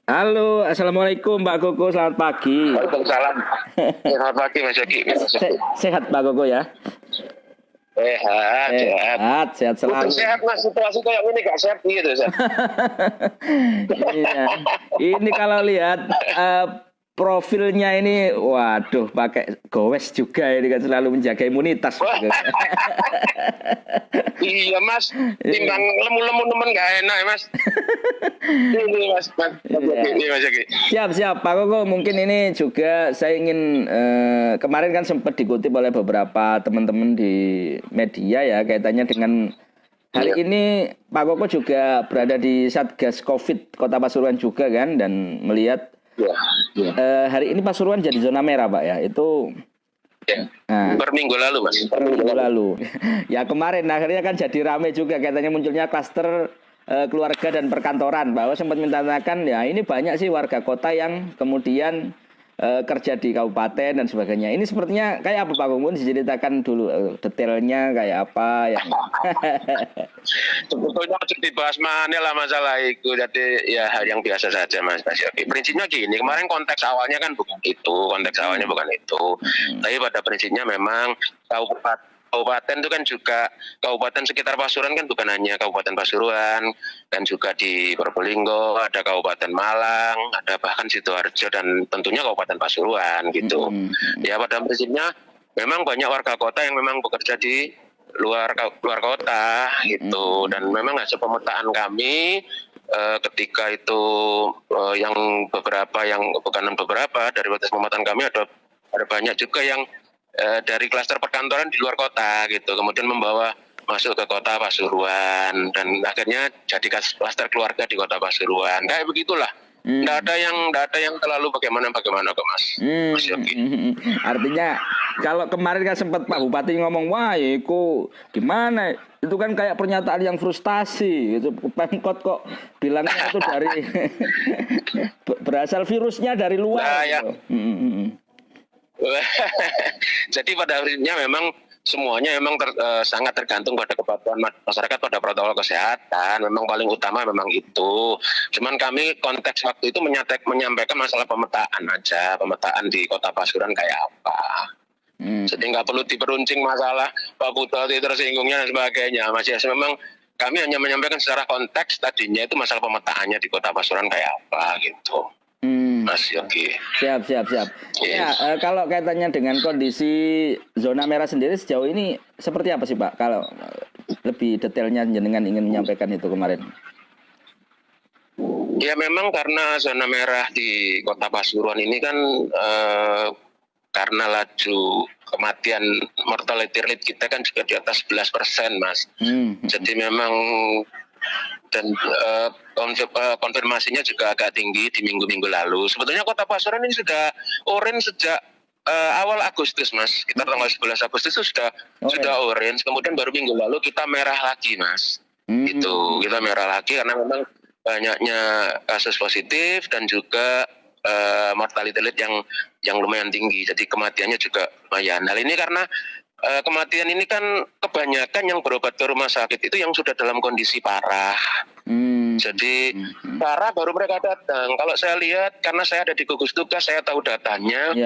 Halo, assalamualaikum Mbak Koko, selamat pagi. Waalaikumsalam. Selamat pagi Mas Yogi. Sehat Mbak Koko ya? Sehat, sehat. Sehat, sehat Untuk selalu. sehat Mas, situasi kayak ini gak sehat gitu. Iya. Ini kalau lihat profilnya ini, waduh, pakai gowes juga ini kan selalu menjaga imunitas. Iya Mas, timbang lemu-lemu temen gak enak ya Mas. Ini Mas Yogi. Siap, siap. Pak Koko, mungkin ini juga saya ingin kemarin kan sempat dikutip oleh beberapa teman-teman di media ya kaitannya dengan hari ini Pak Koko juga berada di Satgas Covid Kota Pasuruan juga kan dan melihat hari ini Pasuruan jadi zona merah Pak ya. Itu per minggu lalu Mas. minggu lalu. Ya kemarin akhirnya kan jadi rame juga katanya munculnya klaster keluarga dan perkantoran bahwa sempat mintakan ya ini banyak sih warga kota yang kemudian kerja di kabupaten dan sebagainya. Ini sepertinya kayak apa Pak Kumpul? Diceritakan dulu detailnya kayak apa yang Sebetulnya dibahas mana lah masalah itu. Jadi ya hal yang biasa saja Mas Yogi. Prinsipnya gini, kemarin konteks awalnya kan bukan itu. Konteks awalnya bukan itu. Tapi pada prinsipnya memang kabupaten itu kan juga kabupaten sekitar Pasuruan kan bukan hanya Kabupaten Pasuruan, dan juga di Probolinggo ada Kabupaten Malang, ada bahkan Sidoarjo dan tentunya Kabupaten Pasuruan gitu. Ya pada prinsipnya memang banyak warga kota yang memang bekerja di luar kota gitu, dan memang hasil pemetaan kami ketika itu yang beberapa yang bukan beberapa dari batas pemetaan kami ada banyak juga yang dari klaster perkantoran di luar kota gitu, kemudian membawa masuk ke kota Pasuruan dan akhirnya jadi klaster keluarga di kota Pasuruan. Kayak begitulah. Nggak ada yang terlalu bagaimana kok Mas Yogi. Artinya kalau kemarin kan sempat Pak Bupati ngomong wah itu gimana itu kan kayak pernyataan yang frustasi itu Pemkot kok bilangnya itu dari berasal virusnya dari luar gitu. Jadi pada akhirnya memang semuanya memang sangat tergantung pada kepatuhan masyarakat pada protokol kesehatan. Memang paling utama memang itu. Cuman kami konteks waktu itu menyampaikan masalah pemetaan aja, pemetaan di Kota Pasuruan kayak apa. Jadi nggak perlu diperuncing masalah Pak Bupati tersinggungnya dan sebagainya. Masih memang kami hanya menyampaikan secara konteks tadinya itu masalah pemetaannya di Kota Pasuruan kayak apa gitu. Mas Yogi. Siap. Ya, kalau kaitannya dengan kondisi zona merah sendiri sejauh ini seperti apa sih Pak? Kalau lebih detailnya jenengan ingin menyampaikan itu kemarin. Ya memang karena zona merah di Kota Pasuruan ini kan karena laju kematian mortality rate kita kan juga di atas 11%, Mas. Jadi memang dan konfirmasinya juga agak tinggi di minggu-minggu lalu. Sebetulnya Kota Pasuruan ini sudah orange sejak awal Agustus, Mas. Kita tanggal 11 Agustus itu sudah orange. Kemudian baru minggu lalu kita merah lagi, Mas. Itu kita merah lagi karena memang banyaknya kasus positif dan juga mortality rate yang lumayan tinggi. Jadi kematiannya juga lumayan. Nah ini karena kematian ini kan kebanyakan yang berobat ke rumah sakit itu yang sudah dalam kondisi parah. Jadi parah baru mereka datang. Kalau saya lihat, karena saya ada di gugus tugas, saya tahu datanya.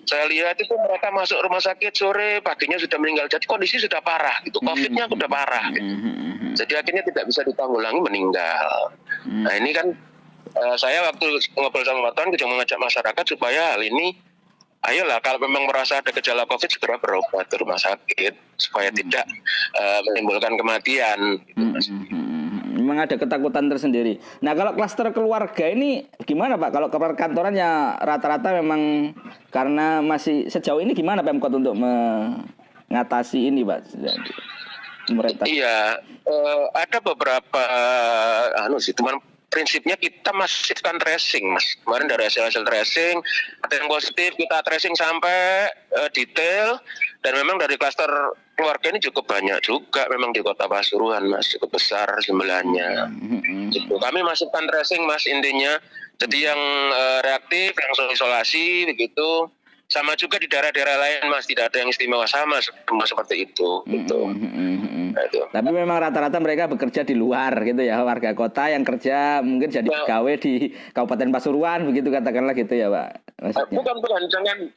Saya lihat itu mereka masuk rumah sakit sore, paginya sudah meninggal. Jadi kondisi sudah parah gitu, COVID-nya sudah parah gitu. Jadi akhirnya tidak bisa ditanggulangi, meninggal. Nah ini kan saya waktu ngobrol sama Pak Tuan juga mengajak masyarakat supaya hal ini ayolah kalau memang merasa ada gejala COVID segera berobat ke rumah sakit supaya tidak menimbulkan kematian. Memang ada ketakutan tersendiri. Nah kalau klaster keluarga ini gimana Pak? Kalau ke perkantoran ya rata-rata memang karena masih sejauh ini gimana Pemkot untuk mengatasi ini Pak? Pemerintah. Iya, ada beberapa cuman prinsipnya kita masifkan tracing, Mas. Kemarin dari hasil tracing, ada yang positif, kita tracing sampai detail, dan memang dari klaster keluarga ini cukup banyak juga, memang di Kota Pasuruan, Mas, cukup besar jumlahnya. Gitu. Kami masifkan tracing, Mas, intinya. Jadi yang reaktif, yang isolasi, begitu. sama juga di daerah-daerah lain Mas, tidak ada yang istimewa, sama seperti itu gitu. Nah, itu. Tapi memang rata-rata mereka bekerja di luar gitu ya, warga kota yang kerja mungkin jadi pegawai di Kabupaten Pasuruan begitu katakanlah gitu ya Pak. Maksudnya. Bukan,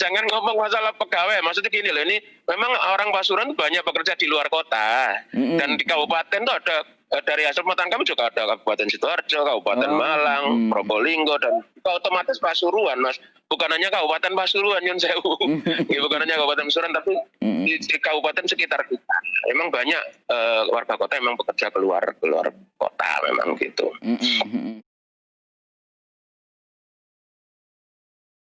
jangan ngomong masalah pegawai. Maksudnya gini loh, ini memang orang Pasuruan banyak bekerja di luar kota dan di kabupaten tuh ada dari hasil pemetaan kami juga ada Kabupaten Sidoarjo, Kabupaten Malang, Probolinggo dan otomatis Pasuruan Mas. Bukan hanya Kabupaten Pasuruan Yun Sewu, bukan hanya Kabupaten Pasuruan tapi di kabupaten sekitar kita. Memang banyak warga kota memang bekerja keluar kota memang gitu.